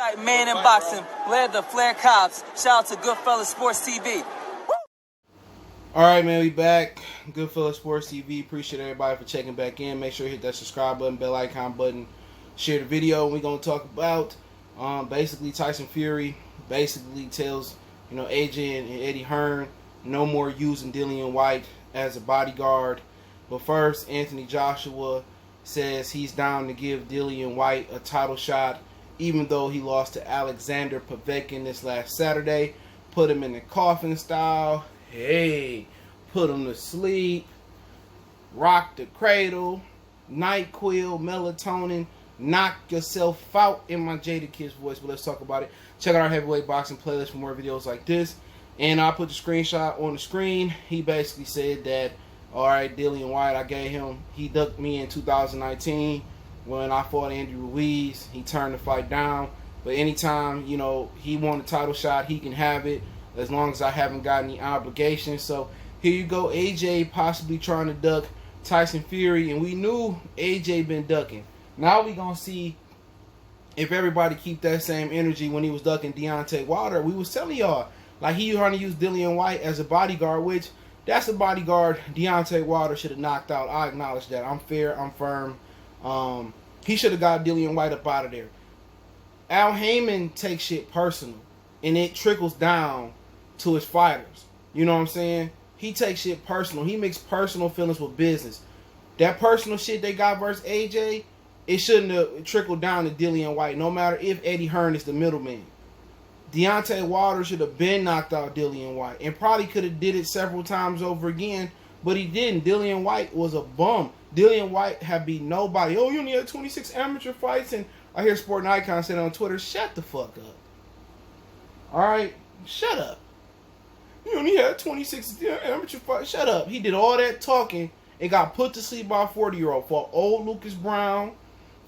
White, man in boxing, led the Flair Cops. Shout out to Goodfellas Sports TV. All right, man, we back. Goodfellas Sports TV. Appreciate everybody for checking back in. Make sure you hit that subscribe button, bell icon button, share the video. We're gonna talk about basically Tyson Fury basically tells AJ and Eddie Hearn no more using Dillian Whyte as a bodyguard. But first, Anthony Joshua says he's down to give Dillian Whyte a title shot, even though he lost to Alexander Povetkin this last Saturday. Put him in the coffin style. Hey, put him to sleep. Rock the cradle. NyQuil, melatonin. Knock yourself out in my Jada Kids voice. But let's talk about it. Check out our heavyweight boxing playlist for more videos like this. And I'll put the screenshot on the screen. He basically said that, alright, Dillian Whyte, he ducked me in 2019 when I fought Andy Ruiz. He turned the fight down. But anytime, he won a title shot, he can have it, as long as I haven't got any obligations. So here you go, AJ possibly trying to duck Tyson Fury, and we knew AJ been ducking. Now we gonna see if everybody keep that same energy when he was ducking Deontay Wilder. We was telling y'all, like, he trying to use Dillian Whyte as a bodyguard, which that's a bodyguard Deontay Wilder should have knocked out. I acknowledge that. I'm fair, I'm firm. He should have got Dillian Whyte up out of there. Al Heyman takes shit personal, and it trickles down to his fighters. You know what I'm saying? He takes shit personal. He makes personal feelings with business. That personal shit they got versus AJ, it shouldn't have trickled down to Dillian Whyte, no matter if Eddie Hearn is the middleman. Deontay Wilder should have been knocked out Dillian Whyte, and probably could have did it several times over again, but he didn't. Dillian Whyte was a bum. Dillian Whyte had beat nobody. Oh, you only had 26 amateur fights, and I hear Sporting Icon saying on Twitter, shut the fuck up. Alright? Shut up. You only had 26 amateur fights. Shut up. He did all that talking and got put to sleep by a 40-year-old. Fought old Lucas Brown.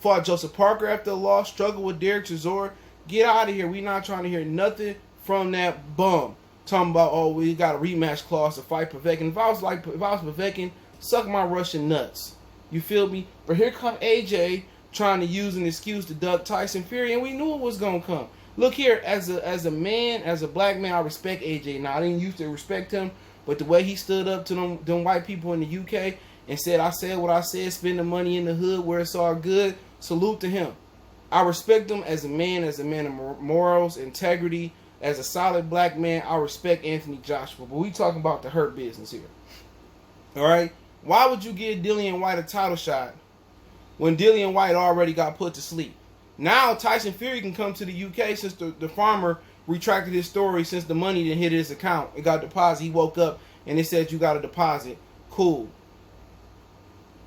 Fought Joseph Parker after a loss. Struggled with Derek Chisora. Get out of here. We not trying to hear nothing from that bum. Talking about, oh, we got a rematch clause to fight Povetkin. If I was Povetkin, suck my Russian nuts. You feel me? But here come AJ trying to use an excuse to duck Tyson Fury, and we knew it was gonna come. Look here, as a man, as a black man, I respect AJ. Now, I didn't used to respect him, but the way he stood up to them white people in the UK and said, I said what I said, spend the money in the hood where it's all good, salute to him. I respect him as a man of morals, integrity. As a solid black man, I respect Anthony Joshua. But we talking about the hurt business here. All right? Why would you give Dillian Whyte a title shot when Dillian Whyte already got put to sleep? Now Tyson Fury can come to the UK since the farmer retracted his story, since the money didn't hit his account. It got deposited. He woke up and it said you got a deposit. Cool.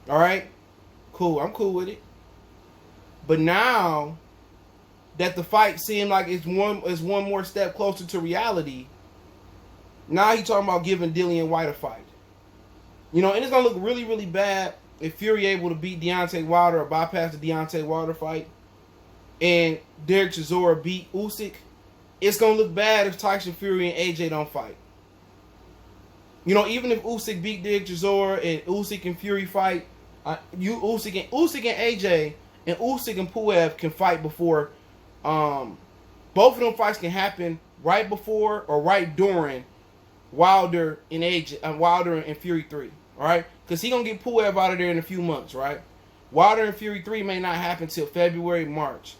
All right? Cool. I'm cool with it. But now that the fight seemed like it's one more step closer to reality, now he's talking about giving Dillian Whyte a fight. And it's going to look really, really bad if Fury able to beat Deontay Wilder or bypass the Deontay Wilder fight, and Derek Chisora beat Usyk. It's going to look bad if Tyson Fury and AJ don't fight. Even if Usyk beat Derek Chisora and Usyk and Fury fight, Usyk and AJ and Usyk and Puev can fight before. Both of them fights can happen right before or right during Wilder and Fury 3. All right, because he gonna get Puev out of there in a few months, right? Wilder and Fury 3 may not happen till February, March.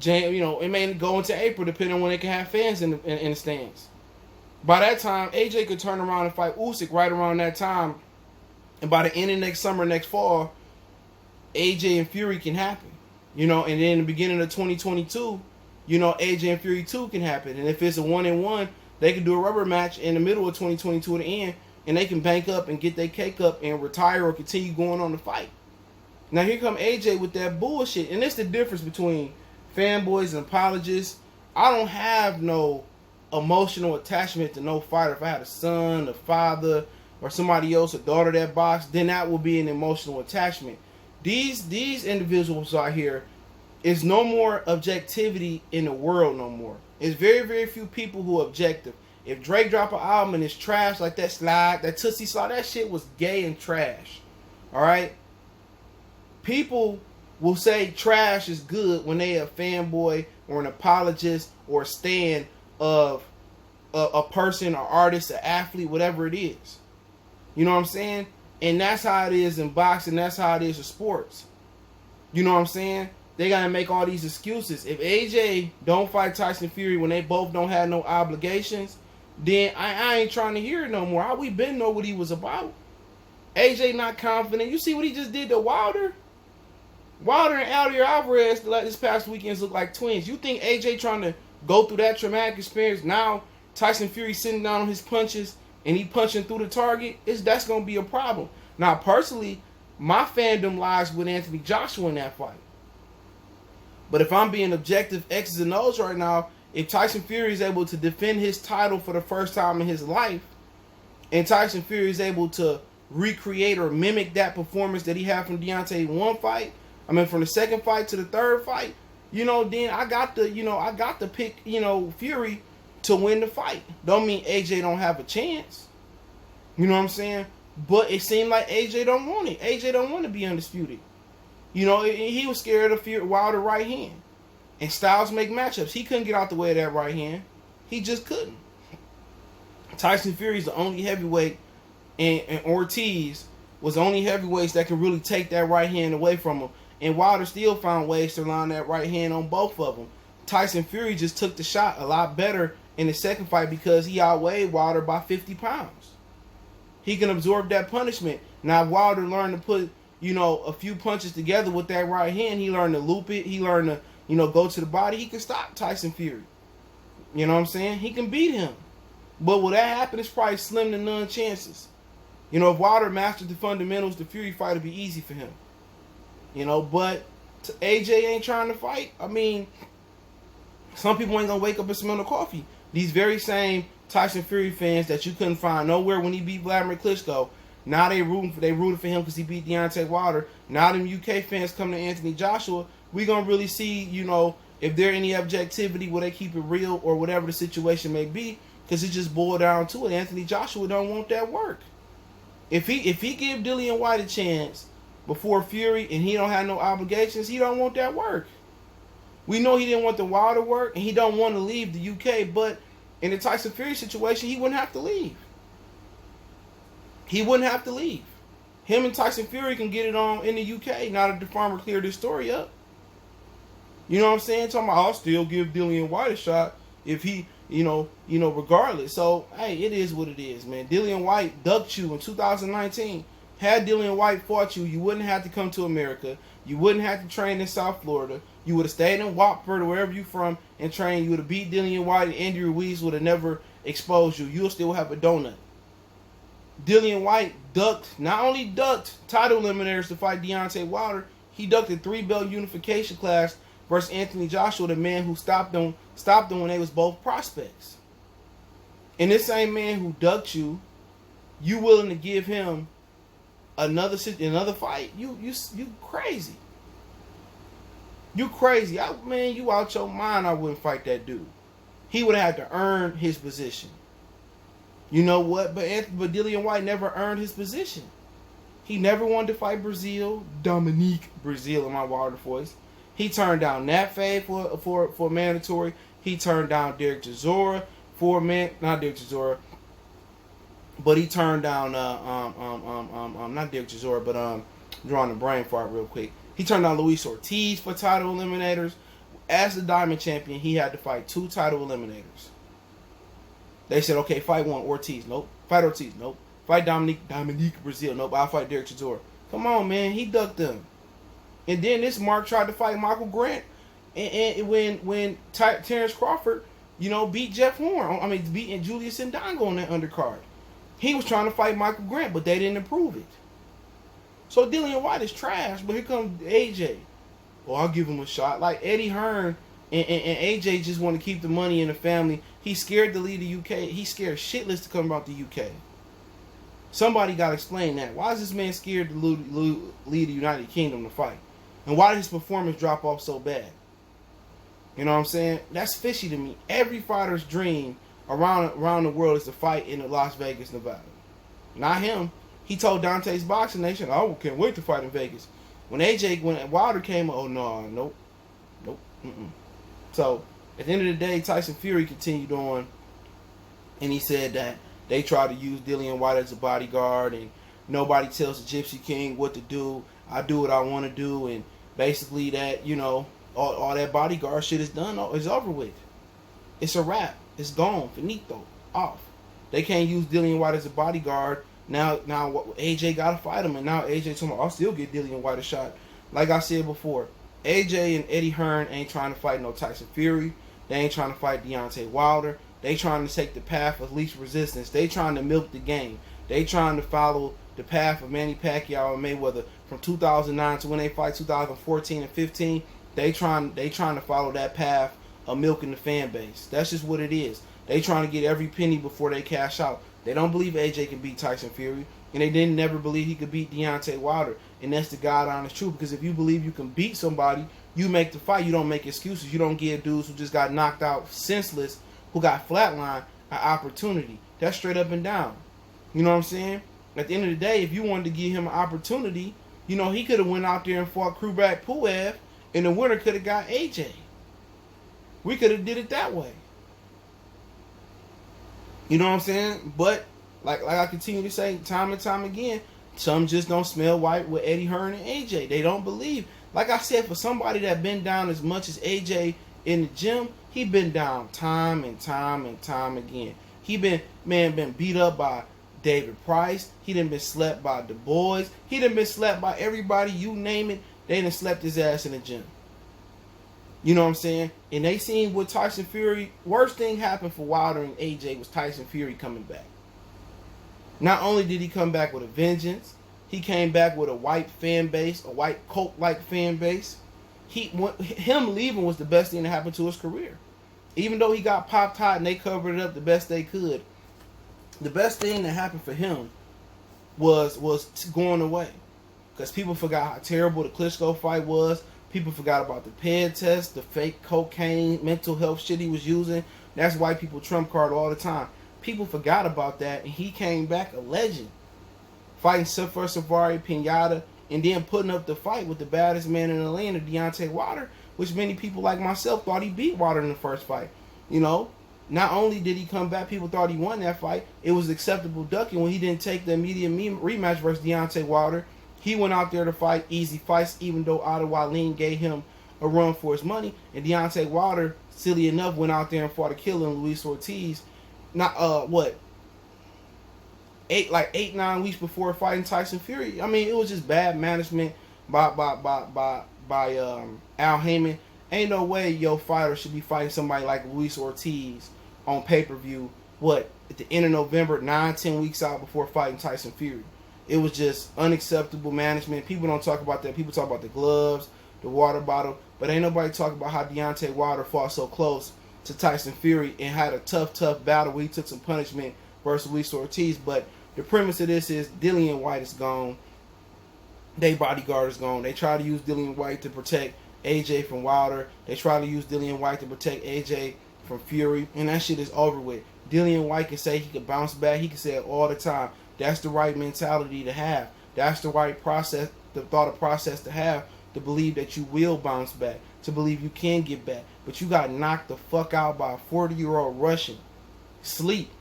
It may go into April, depending on when they can have fans in the stands. By that time, AJ could turn around and fight Usyk right around that time, and by the end of next summer, next fall, AJ and Fury can happen. And then in the beginning of 2022, AJ and Fury 2 can happen. And if it's a 1-1, they can do a rubber match in the middle of 2022 at the end, and they can bank up and get their cake up and retire or continue going on the fight. Now here come AJ with that bullshit. And it's the difference between fanboys and apologists. I don't have no emotional attachment to no fighter. If I had a son, a father, or somebody else, a daughter that boxed, then that would be an emotional attachment. These individuals out here, is no more objectivity in the world no more. It's very, very few people who are objective. If Drake drop an album and it's trash, like that Slide, that Tootsie Slide, that shit was gay and trash. Alright? People will say trash is good when they a fanboy or an apologist or a stan of a person or artist, an athlete, whatever it is. You know what I'm saying? And that's how it is in boxing. That's how it is in sports. You know what I'm saying? They got to make all these excuses. If AJ don't fight Tyson Fury when they both don't have no obligations, then I ain't trying to hear it no more. How we been know what he was about? AJ not confident. You see what he just did to Wilder? Wilder and Aldir Alvarez this past weekend look like twins. You think AJ trying to go through that traumatic experience? Now Tyson Fury sitting down on his punches and he punching through the target? That's going to be a problem. Now, personally, my fandom lies with Anthony Joshua in that fight. But if I'm being objective X's and O's right now, if Tyson Fury is able to defend his title for the first time in his life, and Tyson Fury is able to recreate or mimic that performance that he had from Deontay from the second fight to the third fight, then I got to pick, Fury to win the fight. Don't mean AJ don't have a chance. You know what I'm saying? But it seemed like AJ don't want it. AJ don't want to be undisputed. He was scared of Wilder right hand. And styles make matchups. He couldn't get out the way of that right hand. He just couldn't. Tyson Fury's the only heavyweight, and Ortiz was the only heavyweights that can really take that right hand away from him. And Wilder still found ways to line that right hand on both of them. Tyson Fury just took the shot a lot better in the second fight because he outweighed Wilder by 50 pounds. He can absorb that punishment. Now, Wilder learned to put, a few punches together with that right hand. He learned to loop it. He learned to, go to the body. He can stop Tyson Fury. You know what I'm saying? He can beat him. But will that happen? It's probably slim to none chances. If Wilder mastered the fundamentals, the Fury fight would be easy for him. But AJ ain't trying to fight. I mean, some people ain't going to wake up and smell the coffee. These very same Tyson Fury fans that you couldn't find nowhere when he beat Vladimir Klitschko, now they rooted for him because he beat Deontay Wilder. Now them UK fans come to Anthony Joshua. We going to really see, if there any objectivity, will they keep it real or whatever the situation may be, because it just boiled down to it. Anthony Joshua don't want that work. If he give Dillian Whyte a chance before Fury and he don't have no obligations, he don't want that work. We know he didn't want the Wilder work and he don't want to leave the UK, but in the Tyson Fury situation, he wouldn't have to leave. He wouldn't have to leave. Him and Tyson Fury can get it on in the UK now that the farmer cleared this story up. You know what I'm saying? Talking about, I'll still give Dillian Whyte a shot if he, regardless. So, hey, it is what it is, man. Dillian Whyte ducked you in 2019. Had Dillian Whyte fought you, you wouldn't have to come to America. You wouldn't have to train in South Florida. You would have stayed in Watford or wherever you from and trained. You would have beat Dillian Whyte, and Andy Ruiz would have never exposed you. You'll still have a donut. Dillian Whyte not only ducked title eliminators to fight Deontay Wilder, he ducked a 3-belt unification class versus Anthony Joshua, the man who stopped them when they was both prospects. And this same man who ducked you willing to give him another fight? You crazy. You crazy. You out your mind. I wouldn't fight that dude. He would have had to earn his position. You know what? But Dillian Whyte never earned his position. He never wanted to fight Dominique Brazil in my Wilder voice. He turned down Nat Faye for mandatory. He turned down Derek Chisora not Derek Chisora, but he turned down not Derek Chisora, but drawing the brain fart real quick. He turned down Luis Ortiz for title eliminators. As the Diamond Champion, he had to fight 2 title eliminators. They said, okay, fight one, Ortiz. Nope. Fight Ortiz. Nope. Fight Dominique Brazil. Nope. I'll fight Derek Chisora. Come on, man. He ducked them. And then this Mark tried to fight Michael Grant. And when Terrence Crawford, beat Jeff Horn. Beating Julius Indongo on that undercard. He was trying to fight Michael Grant, but they didn't approve it. So Dillian Whyte is trash, but here comes AJ. Well, I'll give him a shot. Like Eddie Hearn and AJ just want to keep the money in the family. He's scared to leave the UK. He's scared shitless to come about the UK. Somebody got to explain that. Why is this man scared to leave the United Kingdom to fight? And why did his performance drop off so bad? You know what I'm saying? That's fishy to me. Every fighter's dream around the world is to fight in Las Vegas, Nevada. Not him. He told Dante's Boxing Nation, I can't wait to fight in Vegas. When Wilder came, oh no, nope. So at the end of the day, Tyson Fury continued on, and he said that they tried to use Dillian Whyte as a bodyguard, and nobody tells the Gypsy King what to do. I do what I want to do, and basically that, you know, all that bodyguard shit is done, is over with. It's a wrap. It's gone, finito, off. They can't use Dillian Whyte as a bodyguard. Now AJ got to fight him, and now AJ told me, I'll still get Dillian Whyte a shot. Like I said before, AJ and Eddie Hearn ain't trying to fight no Tyson Fury. They ain't trying to fight Deontay Wilder. They trying to take the path of least resistance. They trying to milk the game. They trying to follow the path of Manny Pacquiao and Mayweather from 2009 to when they fight 2014 and 15. They trying to follow that path of milking the fan base. That's just what it is. They trying to get every penny before they cash out. They don't believe AJ can beat Tyson Fury, and they didn't never believe he could beat Deontay Wilder. And that's the God honest truth. Because if you believe you can beat somebody, you make the fight. You don't make excuses. You don't give dudes who just got knocked out senseless, who got flatlined, an opportunity. That's straight up and down. You know what I'm saying? At the end of the day, if you wanted to give him an opportunity, you know, he could have went out there and fought Krubak Puev, and the winner could have got AJ. We could have did it that way. You know what I'm saying? But like I continue to say time and time again, some just don't smell white with Eddie Hearn and AJ. They don't believe. Like I said, for somebody that been down as much as AJ in the gym, he been down time and time and time again. He been beat up by David Price. He done been slept by the boys. He done been slept by everybody, you name it. They done slept his ass in the gym. You know what I'm saying? And they seen what Tyson Fury, worst thing happened for Wilder and AJ was Tyson Fury coming back. Not only did he come back with a vengeance, he came back with a white fan base, a white cult-like fan base. Him leaving was the best thing that happened to his career. Even though he got popped hot and they covered it up the best they could, the best thing that happened for him was going away. Because people forgot how terrible the Klitschko fight was. People forgot about the PED test, the fake cocaine, mental health shit he was using. That's white people trump card all the time. People forgot about that, and he came back a legend. Fighting Sefer Savari, Pinata, and then putting up the fight with the baddest man in the land, Deontay Wilder, which many people like myself thought he beat Wilder in the first fight. You know, not only did he come back, people thought he won that fight. It was acceptable ducking when he didn't take the immediate rematch versus Deontay Wilder. He went out there to fight easy fights, even though Ottawa Lean gave him a run for his money. And Deontay Wilder, silly enough, went out there and fought a killer in Luis Ortiz. Not 8-9 weeks before fighting Tyson Fury. I mean, it was just bad management by Al Heyman. Ain't no way your fighter should be fighting somebody like Luis Ortiz on pay-per-view. At the end of November, 9-10 weeks out before fighting Tyson Fury. It was just unacceptable management. People don't talk about that. People talk about the gloves, the water bottle, but ain't nobody talking about how Deontay Wilder fought so close to Tyson Fury and had a tough battle where he took some punishment versus Luis Ortiz. But the premise of this is Dillian Whyte is gone. They bodyguard is gone. They try to use Dillian Whyte to protect AJ from Wilder. They try to use Dillian Whyte to protect AJ from Fury, and that shit is over with. Dillian Whyte can say he can bounce back. He can say it all the time. That's the right mentality to have. That's the right process, the thought process to have, to believe that you will bounce back, to believe you can get back. But you got knocked the fuck out by a 40-year-old Russian. Sleep.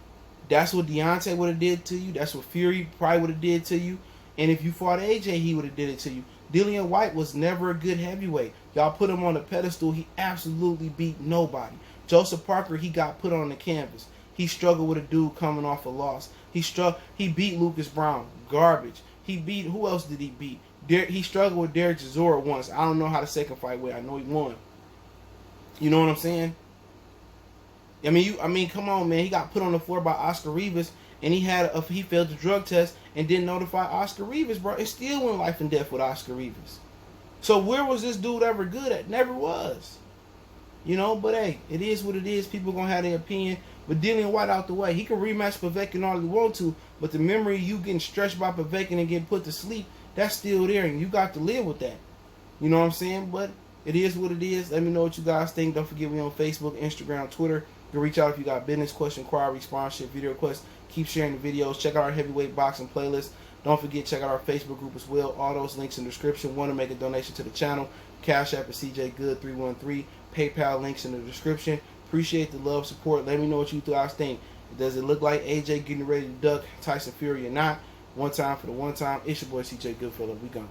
That's what Deontay would have did to you. That's what Fury probably would have did to you. And if you fought AJ, he would have did it to you. Dillian Whyte was never a good heavyweight. Y'all put him on a pedestal. He absolutely beat nobody. Joseph Parker, he got put on the canvas. He struggled with a dude coming off a loss. He beat Lucas Brown. Garbage. He beat, who else did he beat? He struggled with Derek Chisora once. I don't know how the second fight went. I know he won. You know what I'm saying? I mean, come on, man. He got put on the floor by Oscar Rivas, and he failed the drug test and didn't notify Oscar Rivas, bro. It still went life and death with Oscar Rivas. So where was this dude ever good at? Never was. You know, but hey, it is what it is. People gonna have their opinion. But Dillian Whyte out the way. He can rematch Povetkin all he want to, but the memory of you getting stretched by Povetkin and getting put to sleep, that's still there, and you got to live with that. You know what I'm saying? But it is what it is. Let me know what you guys think. Don't forget we on Facebook, Instagram, Twitter. You can reach out if you got business, question, inquiry, sponsorship, video requests. Keep sharing the videos. Check out our heavyweight boxing playlist. Don't forget, check out our Facebook group as well. All those links in the description. Want to make a donation to the channel? Cash App is CJGood313. PayPal links in the description. Appreciate the love, support. Let me know what you guys think. Does it look like AJ getting ready to duck Tyson Fury or not? One time for the one time. It's your boy CJ Goodfellow. We gone.